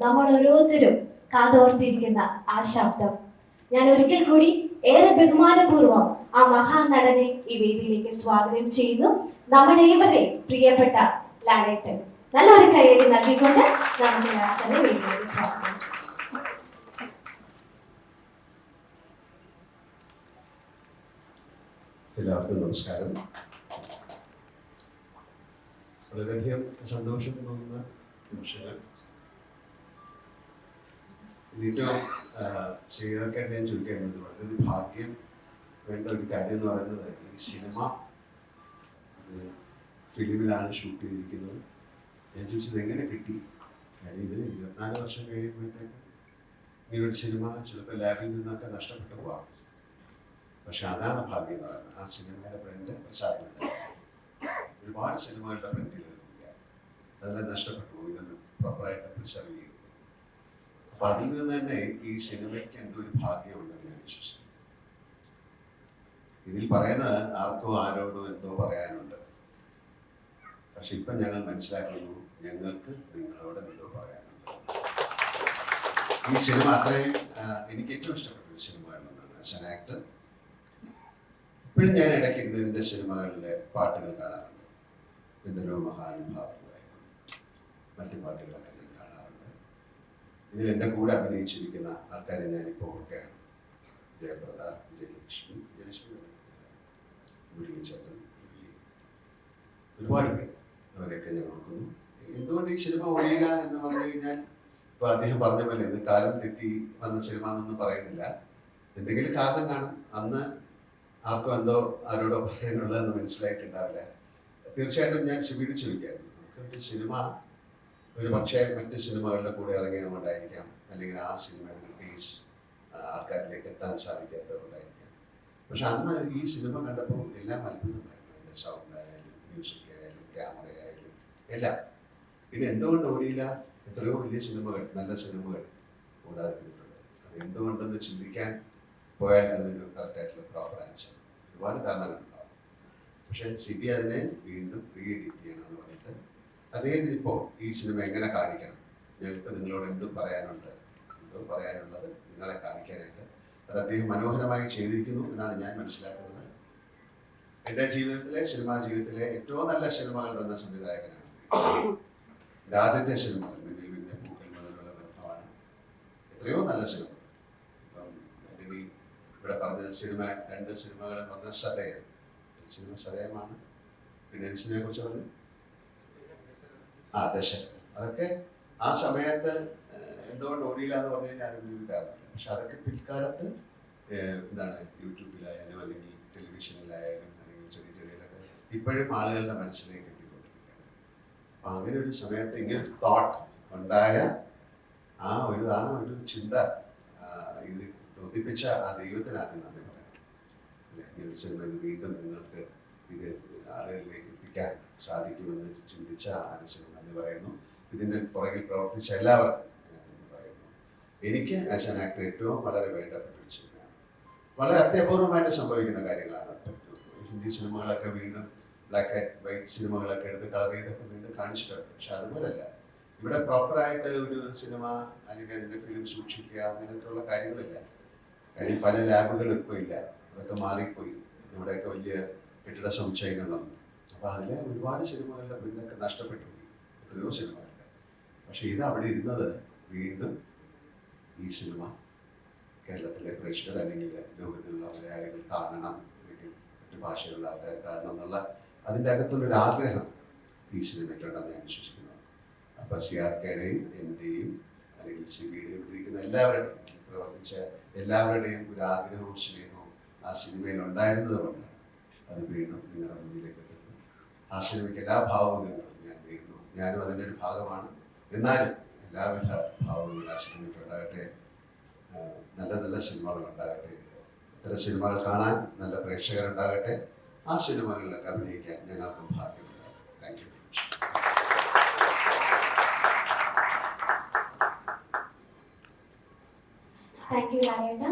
നമ്മൾ ഓരോരുത്തരും കാതോർത്തിരിക്കുന്ന ആ ശബ്ദം. ഞാൻ ഒരിക്കൽ കൂടി ഏറെ ബഹുമാനപൂർവ്വം ആ മഹാനടനെ ഈ വേദിയിലേക്ക് സ്വാഗതം ചെയ്യുന്നു. നമ്മുടെ ഏവരുടെയും പ്രിയപ്പെട്ട ലാലേട്ടൻ. നല്ലൊരു കൈയടി നൽകിക്കൊണ്ട് നമുക്ക് ലാസനെ വേദിയിലേക്ക് സ്വാഗതം ചെയ്യാം. എല്ലാവർക്കും നമസ്കാരം. വളരെയധികം സന്തോഷം തോന്നുന്ന നിമിഷങ്ങൾ. ഏറ്റവും ചെയ്തൊക്കെയായിട്ട് ഞാൻ ചോദിക്കേണ്ടത് വളരെ ഭാഗ്യം വേണ്ട ഒരു കാര്യം എന്ന് പറയുന്നത്, ഈ സിനിമ ഫിലിമിലാണ് ഷൂട്ട് ചെയ്തിരിക്കുന്നത്. ഞാൻ ചോദിച്ചത് എങ്ങനെ കിട്ടി? കാര്യം ഇത് 24 വർഷം കഴിയുമ്പോഴത്തേക്ക് ഇങ്ങനൊരു സിനിമ ചിലപ്പോൾ ലാബിൽ നിന്നൊക്കെ നഷ്ടപ്പെട്ടു പോകാം. പക്ഷെ അതാണ് ഭാഗ്യം എന്ന് പറയുന്നത്. ആ സിനിമയുടെ പ്രിന്റ് പ്രസാദിക്കുന്നുണ്ട്. ഒരുപാട് സിനിമകളുടെ പ്രിന്റുകളില്ല, അതെല്ലാം നഷ്ടപ്പെട്ടു പോയി. ഇതൊന്നും പ്രോപ്പറായിട്ട് പ്രിസർവ് ചെയ്തു. അപ്പൊ അതിൽ നിന്ന് തന്നെ ഈ സിനിമയ്ക്ക് എന്തോ ഒരു ഭാഗ്യമുണ്ടെന്ന് ഞാൻ വിശ്വസിക്കുന്നു. ഇതിൽ പറയുന്നത് ആർക്കോ ആരോടോ എന്തോ പറയാനുണ്ട്. പക്ഷെ ഇപ്പം ഞങ്ങൾ മനസ്സിലാക്കുന്നു, ഞങ്ങൾക്ക് നിങ്ങളോട് എന്തോ പറയാനുണ്ട്. ഈ സിനിമ അത്രയും എനിക്ക് ഏറ്റവും ഇഷ്ടപ്പെട്ട ഒരു സിനിമകളിലൊന്നാണ്. ആസ് ആൻ ആക്ടർ ഇപ്പോഴും ഞാൻ ഇടയ്ക്ക് ഇതിൻ്റെ സിനിമകളിലെ പാട്ടുകൾ കാണാറുണ്ട്. എന്തൊരു മഹാനുഭാവങ്ങളായിരുന്നു മറ്റു പാട്ടുകളൊക്കെ ഞാൻ കാണാറുണ്ട്. ഇതിൽ എൻ്റെ കൂടെ അഭിനയിച്ചിരിക്കുന്ന ആൾക്കാരെ ഞാനിപ്പോൾ ഓർക്കുകയാണ്. ജയപ്രദ, ജയലക്ഷ്മി, മുരളീചേട്ടൻ, ഒരുപാട് പേര്, അവരെയൊക്കെ ഞാൻ ഓർക്കുന്നു. എന്തുകൊണ്ട് ഈ സിനിമ ഓടിയില്ല എന്ന് പറഞ്ഞു കഴിഞ്ഞാൽ, ഇപ്പൊ അദ്ദേഹം പറഞ്ഞ പോലെ ഇത് കാലം തെറ്റി വന്ന സിനിമ എന്നൊന്നും പറയുന്നില്ല. എന്തെങ്കിലും കാരണം കാണും. അന്ന് ആർക്കും എന്തോ ആരോടോ പറയാനുള്ളതെന്ന് മനസ്സിലായിട്ടുണ്ടാവില്ല. തീർച്ചയായിട്ടും ഞാൻ ശിവീട് ചോദിക്കായിരുന്നു, നമുക്ക് ഒരു സിനിമ ഒരു പക്ഷേ മറ്റ് സിനിമകളുടെ കൂടെ ഇറങ്ങിയതുകൊണ്ടായിരിക്കാം, അല്ലെങ്കിൽ ആ സിനിമയുടെ ടേസ്റ്റ് ആൾക്കാരിലേക്ക് എത്താൻ സാധിക്കാത്തതുകൊണ്ടായിരിക്കാം. പക്ഷെ അന്ന് ഈ സിനിമ കണ്ടപ്പോൾ എല്ലാം അത്ഭുതമായിരുന്നു. അതിൻ്റെ സൗണ്ടായാലും മ്യൂസിക് ആയാലും ക്യാമറ ആയാലും എല്ലാം. പിന്നെ എന്തുകൊണ്ട് ഓടിയില്ല? എത്രയോ വലിയ സിനിമകൾ, നല്ല സിനിമകൾ ഓടാതിരുന്നിട്ടുണ്ട്. അത് എന്തുകൊണ്ടെന്ന് ചിന്തിക്കാൻ പോയാൽ അതിനൊരു കറക്റ്റായിട്ടുള്ള പ്രോപ്പർ ആൻസർ ഒരുപാട് കാരണങ്ങളുണ്ടാവും. പക്ഷെ സിബി അതിനെ വീണ്ടും റീഎഡിറ്റ് ചെയ്യണമെന്ന് പറഞ്ഞിട്ട് അദ്ദേഹത്തിന് ഇപ്പോൾ ഈ സിനിമ എങ്ങനെ കാണിക്കണം, ഞങ്ങൾക്ക് നിങ്ങളോട് എന്തും പറയാനുണ്ട്, എന്തോ പറയാനുള്ളത് നിങ്ങളെ കാണിക്കാനായിട്ട് അത് അദ്ദേഹം മനോഹരമായി ചെയ്തിരിക്കുന്നു എന്നാണ് ഞാൻ മനസ്സിലാക്കുന്നത്. എൻ്റെ ജീവിതത്തിലെ, സിനിമാ ജീവിതത്തിലെ ഏറ്റവും നല്ല സിനിമകൾ തന്ന സംവിധായകനാണ്. എൻ്റെ ആദ്യത്തെ സിനിമ മിന്നിൽ പിന്നെ പൂക്കൾ മുതലുള്ള ബന്ധമാണ്. എത്രയോ നല്ല സിനിമ. ഇവിടെ പറഞ്ഞ സിനിമ, 2 സിനിമകൾ എന്ന് പറഞ്ഞ സതയം, സിനിമ സതയമാണ്. പിന്നെ സിനിമയെ കുറിച്ച് പറഞ്ഞു ദശ. അതൊക്കെ ആ സമയത്ത് എന്തുകൊണ്ട് ഓടിയില്ല എന്ന് പറഞ്ഞു കഴിഞ്ഞാൽ അതിനൊരു കാരണമില്ല. പക്ഷെ അതൊക്കെ പിൽക്കാലത്ത് എന്താണ് യൂട്യൂബിലായാലും അല്ലെങ്കിൽ ടെലിവിഷനിലായാലും അല്ലെങ്കിൽ ചെറിയ ചെറിയതൊക്കെ ഇപ്പോഴും ആളുകളുടെ മനസ്സിലേക്ക് എത്തിക്കൊണ്ടിരിക്കുകയാണ്. അപ്പൊ അങ്ങനെ ഒരു സമയത്ത് ഇങ്ങനൊരു തോട്ട് ഉണ്ടായ ആ ഒരു ചിന്ത ഇത് തോന്നിപ്പിച്ച ആ ദൈവത്തിന് ആദ്യം നന്ദി പറയാം. ഇങ്ങനെ സിനിമ ഇത് വീണ്ടും നിങ്ങൾക്ക് ഇത് ആളുകളിലേക്ക് എത്തിക്കാൻ സാധിക്കുമെന്ന് ചിന്തിച്ച ആ മനസ്സിന് നന്ദി പറയുന്നു. ഇതിൻ്റെ പുറകിൽ പ്രവർത്തിച്ച എല്ലാവർക്കും ഞാൻ നന്ദി പറയുന്നു. എനിക്ക് ആസ് ആൻ ആക്ടർ ഏറ്റവും വളരെ വേണ്ടപ്പെട്ട ഒരു സിനിമയാണ്. വളരെ അത്യപൂർവമായിട്ട് സംഭവിക്കുന്ന കാര്യങ്ങളാണ്. ഹിന്ദി സിനിമകളൊക്കെ വീണ്ടും ബ്ലാക്ക് ആൻഡ് വൈറ്റ് സിനിമകളൊക്കെ എടുത്ത് കളർ ചെയ്തൊക്കെ വീണ്ടും കാണിച്ചിട്ടുണ്ട്. പക്ഷെ അതുപോലല്ല, ഇവിടെ പ്രോപ്പറായിട്ട് ഒരു സിനിമ അല്ലെങ്കിൽ അതിൻ്റെ ഫിലിം സൂക്ഷിക്കുക അങ്ങനെയൊക്കെയുള്ള കാര്യങ്ങളില്ല. കാര്യം പല ലാബുകളും ഇപ്പോൾ ഇല്ല, അതൊക്കെ മാറിപ്പോയി. ഇവിടെയൊക്കെ വലിയ കെട്ടിട സമുച്ചയങ്ങൾ വന്നു. അപ്പോൾ അതിലെ ഒരുപാട് സിനിമകളുടെ പ്രിൻ്റൊക്കെ നഷ്ടപ്പെട്ടു പോയി, എത്രയോ സിനിമകളുടെ. പക്ഷെ ഇത് അവിടെ ഇരുന്നത് വീണ്ടും ഈ സിനിമ കേരളത്തിലെ പ്രേക്ഷകർ അല്ലെങ്കിൽ ലോകത്തിലുള്ള മലയാളികൾ കാണണം, അല്ലെങ്കിൽ മറ്റു ഭാഷയിലുള്ള ആൾക്കാർ കാണണം എന്നുള്ള അതിൻ്റെ അകത്തുള്ളൊരു ആഗ്രഹം ഈ സിനിമയ്ക്കുണ്ടെന്ന് ഞാൻ വിശ്വസിക്കുന്നു. അപ്പോൾ CRKയുടെയും എൻ്റെയും അല്ലെങ്കിൽ സിബിയുടെയും ഇരിക്കുന്ന എല്ലാവരുടെയും പ്രവർത്തിച്ച എല്ലാവരുടെയും ഒരു ആഗ്രഹവും സ്നേഹവും ആ സിനിമയിൽ ഉണ്ടായിരുന്നത് കൊണ്ടാണ് അത് വീണ്ടും നിങ്ങളുടെ മുന്നിലേക്ക് എത്തുന്നത്. ആ സിനിമയ്ക്ക് എല്ലാ ഭാവങ്ങളും ഞാൻ നേരുന്നു. ഞാനും അതിൻ്റെ ഒരു ഭാഗമാണ്. എന്നാലും എല്ലാവിധ ഭാവങ്ങളും ആ സിനിമയ്ക്ക് ഉണ്ടാകട്ടെ. നല്ല നല്ല സിനിമകൾ ഉണ്ടാകട്ടെ. ഇത്തരം സിനിമകൾ കാണാൻ നല്ല പ്രേക്ഷകരുണ്ടാകട്ടെ. ആ സിനിമകളിലൊക്കെ അഭിനയിക്കാൻ ഞങ്ങൾക്കും ഭാഗ്യമുണ്ടാകട്ടെ. Thank you. Thank you, Laleta.